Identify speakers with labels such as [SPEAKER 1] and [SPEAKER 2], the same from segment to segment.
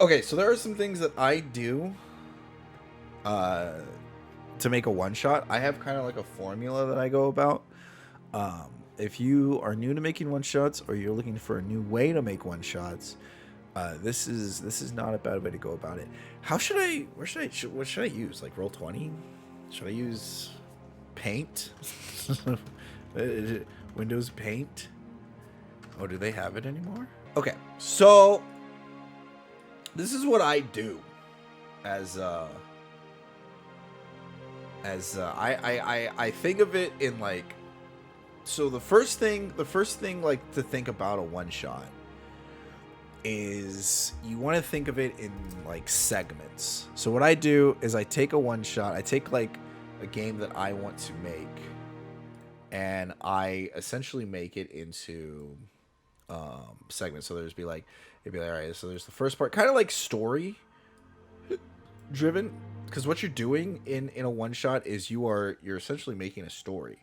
[SPEAKER 1] Okay, so there are some things that I do uh, to make a one shot. I have kind of like a formula that I go about. If you are new to making one shots, or you're looking for a new way to make one shots, this is not a bad way to go about it. How should I? Where should I? What should I use? Like Roll20? Should I use Paint? Windows Paint? Oh, do they have it anymore? Okay, so this is what I do as I think of it in like, so the first thing like to think about a one shot is you want to think of it in like segments. So what I do is I take a one shot, I take like a game that I want to make, and I essentially make it into segments. So it'd be like, all right, so there's the first part, kind of like story driven, because what you're doing in a one shot is you're essentially making a story.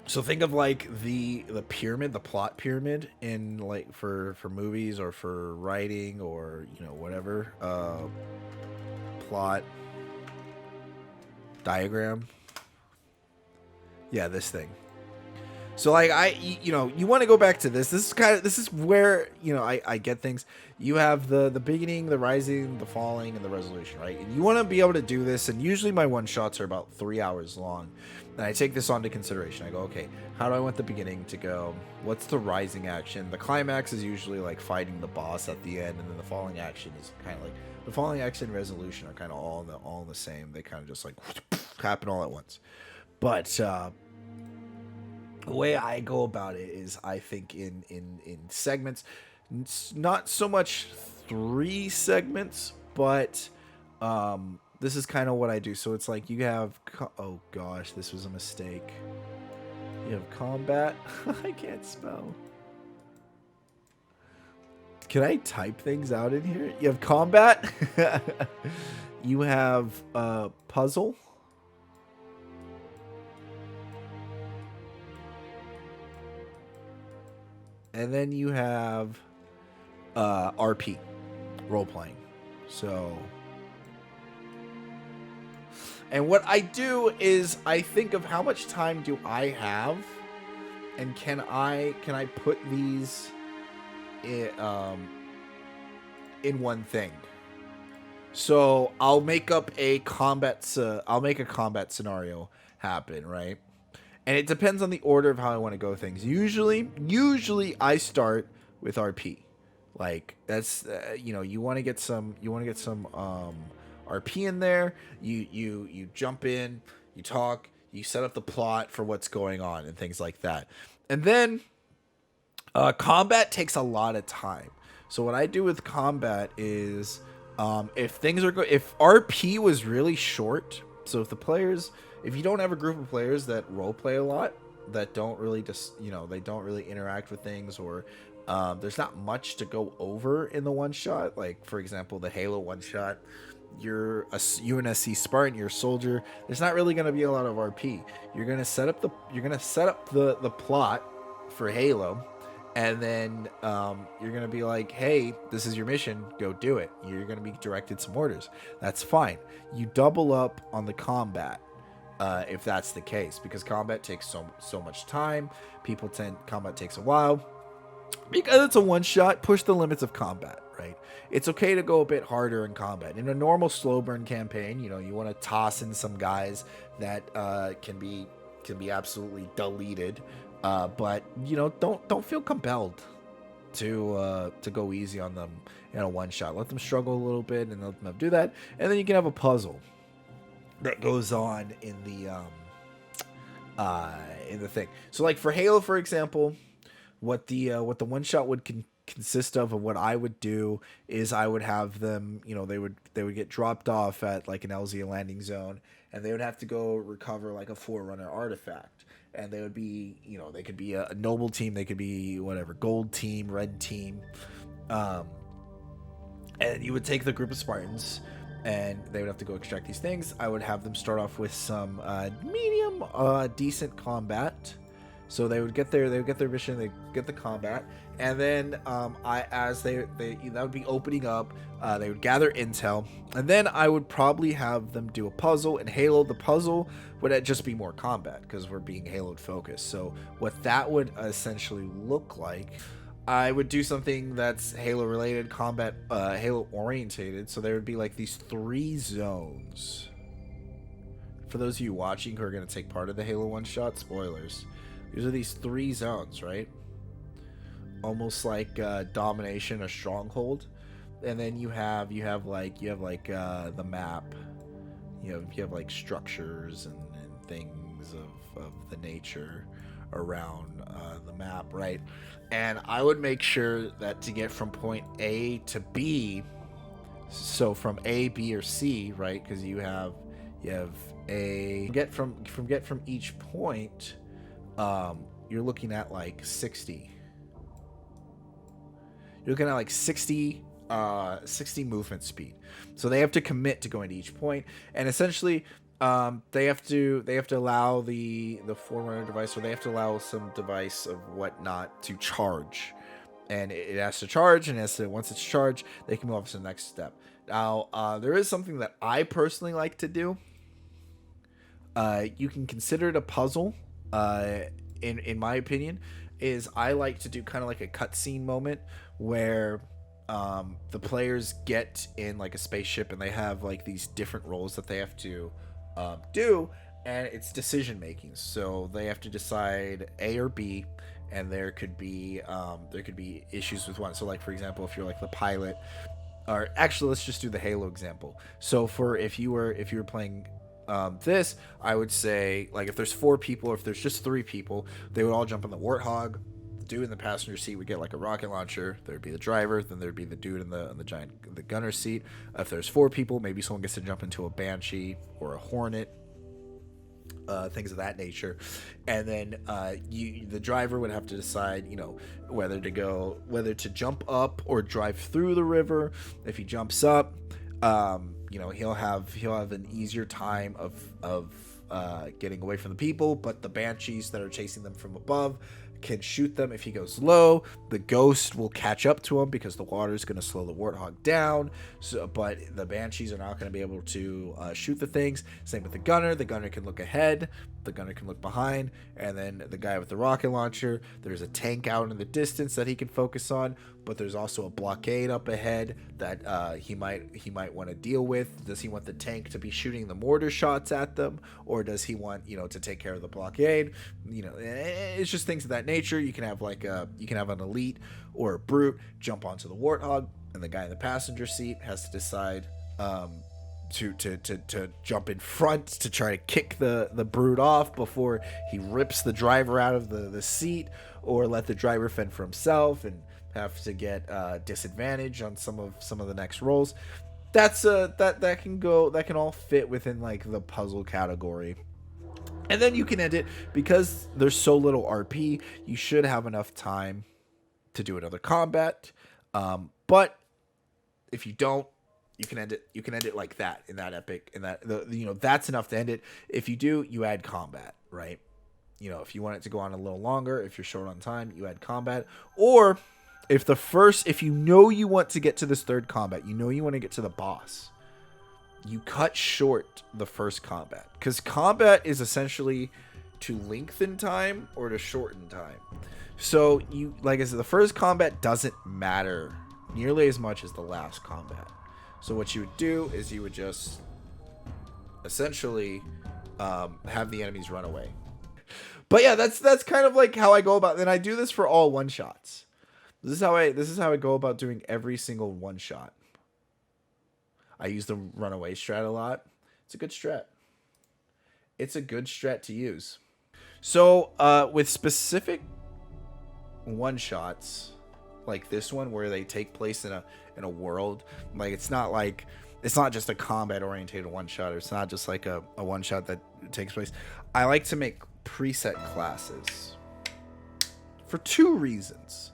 [SPEAKER 1] So think of like the pyramid, the plot pyramid in like for movies or for writing or whatever, plot diagram. Yeah, this thing. So like you want to go back to this. This is where I get things. You have the beginning, the rising, the falling, and the resolution, right? And you want to be able to do this. And usually my one shots are about 3 hours long. And I take this onto consideration. I go, okay, how do I want the beginning to go? What's the rising action? The climax is usually like fighting the boss at the end, and then the falling action is kind of like the falling action and resolution are kind of all the same. They kind of just like happen all at once. But the way I go about it is I think in segments. It's not so much 3 segments, but this is kind of what I do. So it's like you have oh gosh, this was a mistake. You have combat. I can't spell. Can I type things out in here? You have combat. You have puzzle. And then you have RP, role playing. So, and what I do is I think of how much time do I have, and can I put these in one thing. So I'll make up a combat scenario happen, right? And it depends on the order of how I want to go things. Usually I start with RP. Like that's you want to get some RP in there. You jump in, you talk, you set up the plot for what's going on and things like that. And then combat takes a lot of time. So what I do with combat is if RP was really short, so if you don't have a group of players that role play a lot, that don't really they don't really interact with things, or there's not much to go over in the one shot. Like for example, the Halo one shot, you're a UNSC Spartan, you're a soldier. There's not really going to be a lot of RP. You're going to set up the plot for Halo, and then you're going to be like, hey, this is your mission, go do it. You're going to be directed some orders. That's fine. You double up on the combat if that's the case, because combat takes so much time. Combat takes a while. Because it's a one shot, push the limits of combat, right? It's okay to go a bit harder in combat. In a normal slow burn campaign, you want to toss in some guys that can be absolutely deleted. But don't feel compelled to go easy on them in a one shot. Let them struggle a little bit and let them do that, and then you can have a puzzle that goes on in the thing. So like for Halo, for example, what the one shot would consist of, and what I would do is I would have them, they would get dropped off at like an LZ landing zone, and they would have to go recover like a Forerunner artifact. And they would be, they could be a noble team, they could be whatever, gold team, red team. And you would take the group of Spartans, and they would have to go extract these things. I would have them start off with some medium, decent combat. So they would get their mission, they get the combat, and then as they that would be opening up, they would gather intel, and then I would probably have them do a puzzle. In Halo, the puzzle would just be more combat because we're being Halo focused. So what that would essentially look like, I would do something that's Halo related, combat, Halo orientated. So there would be like these 3 zones. For those of you watching who are going to take part of the Halo one shot, spoilers. These are these 3 zones, right? Almost like domination, a stronghold, and then you have like the map. You have like structures and things of the nature around the map, right? And I would make sure that to get from point A to B, so from A, B, or C, right? Because you have a get from each point. You're looking at like 60. You're looking at like 60 movement speed. So they have to commit to going to each point, and essentially, they have to allow the forerunner device, or they have to allow some device of whatnot to charge, and it has to charge, and once it's charged, they can move on to the next step. Now, there is something that I personally like to do. You can consider it a puzzle. In my opinion, is I like to do kind of like a cutscene moment where the players get in like a spaceship and they have like these different roles that they have to do, and it's decision making. So they have to decide A or B, and there could be issues with one. So like, for example, if you're like the pilot, or actually let's just do the Halo example. So if you were playing this, I would say, like, if there's 4 people, or if there's just 3 people, they would all jump on the Warthog. The dude in the passenger seat would get like a rocket launcher. There'd be the driver, then there'd be the dude in the gunner seat. If there's 4 people, maybe someone gets to jump into a Banshee or a Hornet, things of that nature. And then the driver would have to decide, whether to jump up or drive through the river. If he jumps up, he'll have an easier time of getting away from the people, but the Banshees that are chasing them from above can shoot them. If he goes low, the Ghost will catch up to him because the water is going to slow the Warthog down. So, but the Banshees are not going to be able to shoot the things. Same with the Gunner. The Gunner can look ahead, the Gunner can look behind, and then the guy with the rocket launcher, there's a tank out in the distance that he can focus on, but there's also a blockade up ahead that he might want to deal with. Does he want the tank to be shooting the mortar shots at them, or does he want to take care of the blockade? It's just things of that nature. You can have an elite or a brute jump onto the Warthog, and the guy in the passenger seat has to decide to jump in front to try to kick the brute off before he rips the driver out of the seat, or let the driver fend for himself and have to get disadvantage on some of the next rolls. That can all fit within like the puzzle category. And then you can end it, because there's so little RP, you should have enough time to do another combat. But if you don't, you can end it like that, in that epic, in that that's enough to end it. If you do, you add combat, right? If you want it to go on a little longer, if you're short on time, you add combat. Or if you want to get to this third combat, you want to get to the boss, you cut short the first combat, because combat is essentially to lengthen time or to shorten time. So like I said, the first combat doesn't matter nearly as much as the last combat. So what you would do is you would just essentially have the enemies run away. But yeah, that's kind of like how I go about it. And I do this for all one shots. This is how I go about doing every single one shot. I use the runaway strat a lot. It's a good strat. It's a good strat to use. So with specific one shots like this one, where they take place in a world, like it's not just a combat oriented one shot, or it's not just like a one shot that takes place. I like to make preset classes for 2 reasons.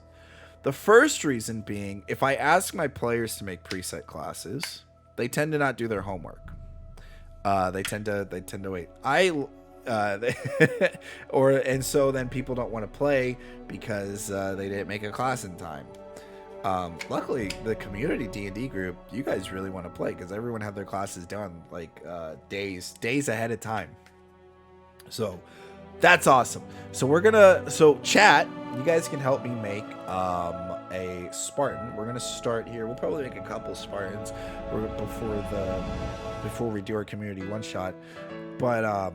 [SPEAKER 1] The first reason being, if I ask my players to make preset classes, they tend to not do their homework. They tend to wait. And so then people don't want to play because they didn't make a class in time. Luckily, the community D&D group, you guys really want to play because everyone had their classes done like days ahead of time. So that's awesome. So chat, you guys can help me make a Spartan. We're gonna start here. We'll probably make a couple Spartans before we do our community one shot. But I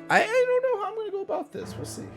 [SPEAKER 1] don't know how I'm gonna go about this. We'll see.